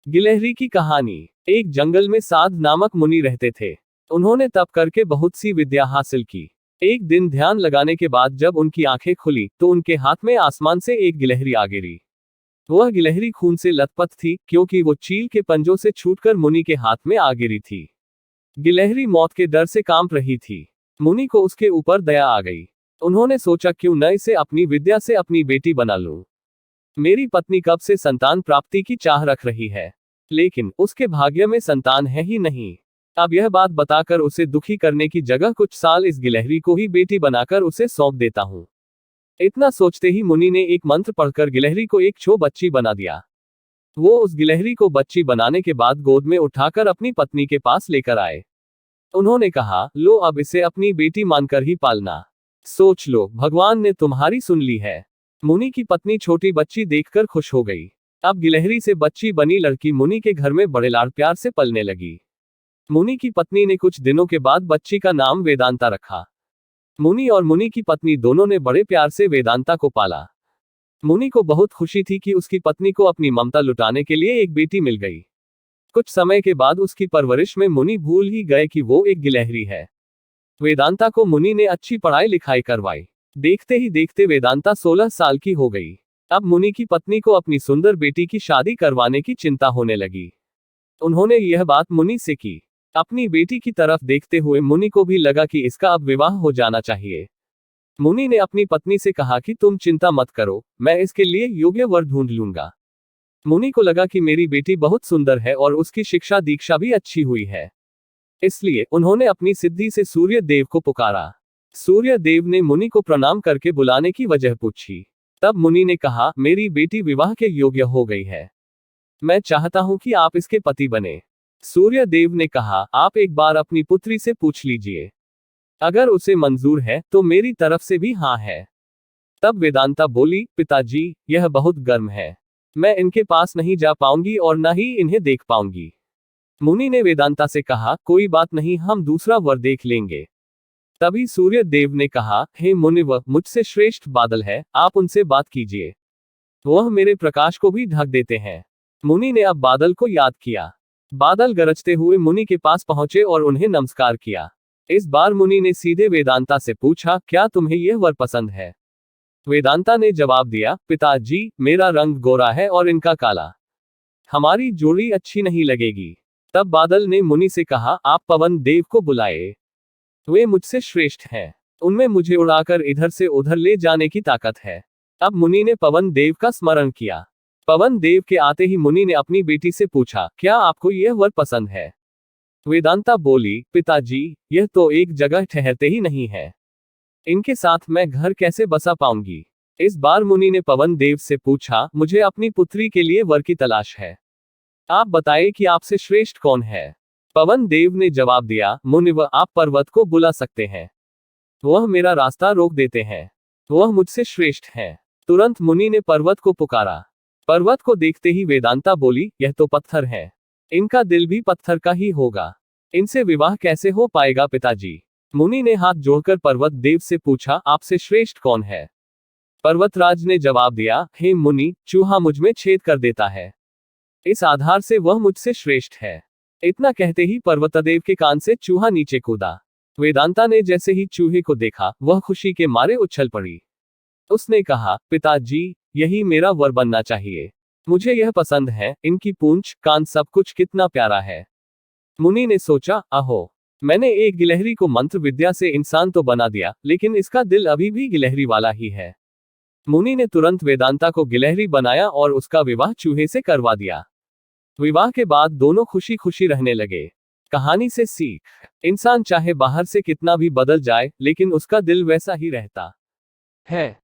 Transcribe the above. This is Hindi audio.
गिलहरी की कहानी। एक जंगल में साध नामक मुनि रहते थे। उन्होंने तप करके बहुत सी विद्या हासिल की। एक दिन ध्यान लगाने के बाद जब उनकी आंखें खुली तो उनके हाथ में आसमान से एक गिलहरी आ गिरी। वह गिलहरी खून से लथपथ थी, क्योंकि वो चील के पंजों से छूटकर मुनि के हाथ में आ गिरी थी। गिलहरी मौत के डर से कांप रही थी। मुनि को उसके ऊपर दया आ गई। उन्होंने सोचा, क्यों न इसे अपनी विद्या से अपनी बेटी बना लूं। मेरी पत्नी कब से संतान प्राप्ति की चाह रख रही है, लेकिन उसके भाग्य में संतान है ही नहीं। अब यह बात बताकर उसे दुखी करने की जगह कुछ साल इस गिलहरी को ही बेटी बनाकर उसे सौंप देता हूं। इतना सोचते ही मुनि ने एक मंत्र पढ़कर गिलहरी को एक छो बच्ची बना दिया। वो उस गिलहरी को बच्ची बनाने के बाद गोद में उठाकर अपनी पत्नी के पास लेकर आए। उन्होंने कहा, लो अब इसे अपनी बेटी मानकर ही पालना। सोच लो, भगवान ने तुम्हारी सुन ली है। मुनि की पत्नी छोटी बच्ची देखकर खुश हो गई। अब गिलहरी से बच्ची बनी लड़की मुनि के घर में बड़े लाड़ प्यार से पलने लगी। मुनि की पत्नी ने कुछ दिनों के बाद बच्ची का नाम वेदांता रखा। मुनि और मुनि की पत्नी दोनों ने बड़े प्यार से वेदांता को पाला। मुनि को बहुत खुशी थी कि उसकी पत्नी को अपनी ममता लुटाने के लिए एक बेटी मिल गई। कुछ समय के बाद उसकी परवरिश में मुनि भूल ही गए कि वो एक गिलहरी है। वेदांता को मुनि ने अच्छी पढ़ाई लिखाई करवाई। देखते ही देखते वेदांता 16 साल की हो गई। अब मुनि की पत्नी को अपनी सुंदर बेटी की शादी करवाने की चिंता होने लगी। उन्होंने यह बात मुनि से की। अपनी बेटी की तरफ देखते हुए मुनि को भी लगा कि इसका अब विवाह हो जाना चाहिए। मुनि ने अपनी पत्नी से कहा कि तुम चिंता मत करो, मैं इसके लिए योग्य वर ढूंढ लूंगा। मुनि को लगा कि मेरी बेटी बहुत सुंदर है और उसकी शिक्षा दीक्षा भी अच्छी हुई है। इसलिए उन्होंने अपनी सिद्धि से सूर्य देव को पुकारा। सूर्य देव ने मुनि को प्रणाम करके बुलाने की वजह पूछी। तब मुनि ने कहा, मेरी बेटी विवाह के योग्य हो गई है। मैं चाहता हूं कि आप इसके पति बने। सूर्य देव ने कहा, आप एक बार अपनी पुत्री से पूछ लीजिए। अगर उसे मंजूर है तो मेरी तरफ से भी हाँ है। तब वेदांता बोली, पिताजी, यह बहुत गर्म है। मैं इनके पास नहीं जा पाऊंगी और न ही इन्हें देख पाऊंगी। मुनि ने वेदांता से कहा, कोई बात नहीं, हम दूसरा वर देख लेंगे। तभी सूर्य देव ने कहा, हे मुनिवर, मुझसे श्रेष्ठ बादल है, आप उनसे बात कीजिए। वह मेरे प्रकाश को भी ढक देते हैं। मुनि ने अब बादल को याद किया। बादल गरजते हुए मुनि के पास पहुंचे और उन्हें नमस्कार किया। इस बार मुनि ने सीधे वेदांता से पूछा, क्या तुम्हें यह वर पसंद है? वेदांता ने जवाब दिया, पिताजी, मेरा रंग गोरा है और इनका काला। हमारी जोड़ी अच्छी नहीं लगेगी। तब बादल ने मुनि से कहा, आप पवन देव को बुलाए। वे मुझसे श्रेष्ठ हैं। उनमें मुझे उड़ाकर इधर से उधर ले जाने की ताकत है। अब मुनि ने पवन देव का स्मरण किया। पवन देव के आते ही मुनि ने अपनी बेटी से पूछा, क्या आपको यह वर पसंद है? वेदांता बोली, पिताजी, यह तो एक जगह ठहरते ही नहीं है। इनके साथ मैं घर कैसे बसा पाऊंगी? इस बार मुनि ने पवन देव से पूछा, मुझे अपनी पुत्री के लिए वर की तलाश है। आप बताइए कि आपसे श्रेष्ठ कौन है? पवन देव ने जवाब दिया, मुनिवर, आप पर्वत को बुला सकते हैं। वह मेरा रास्ता रोक देते हैं। वह मुझसे श्रेष्ठ हैं। तुरंत मुनि ने पर्वत को पुकारा। पर्वत को देखते ही वेदांता बोली, यह तो पत्थर है। इनका दिल भी पत्थर का ही होगा। इनसे विवाह कैसे हो पाएगा पिताजी? मुनि ने हाथ जोड़कर पर्वत देव से पूछा, आपसे श्रेष्ठ कौन है? पर्वतराज ने जवाब दिया, हे मुनि, चूहा मुझ में छेद कर देता है। इस आधार से वह मुझसे श्रेष्ठ है। इतना कहते ही पर्वतदेव के कान से चूहा नीचे कूदा। वेदांता ने जैसे ही चूहे को देखा, वह खुशी के मारे उछल पड़ी। उसने कहा, पिताजी, यही मेरा वर बनना चाहिए। मुझे यह पसंद है, इनकी पूंछ, कान, सब कुछ कितना प्यारा है। मुनि ने सोचा, अहो, मैंने एक गिलहरी को मंत्र विद्या से इंसान तो बना दिया, लेकिन इसका दिल अभी भी गिलहरी वाला ही है। मुनि ने तुरंत वेदांता को गिलहरी बनाया और उसका विवाह चूहे से करवा दिया। विवाह के बाद दोनों खुशी खुशी रहने लगे। कहानी से सीख, इंसान चाहे बाहर से कितना भी बदल जाए, लेकिन उसका दिल वैसा ही रहता है।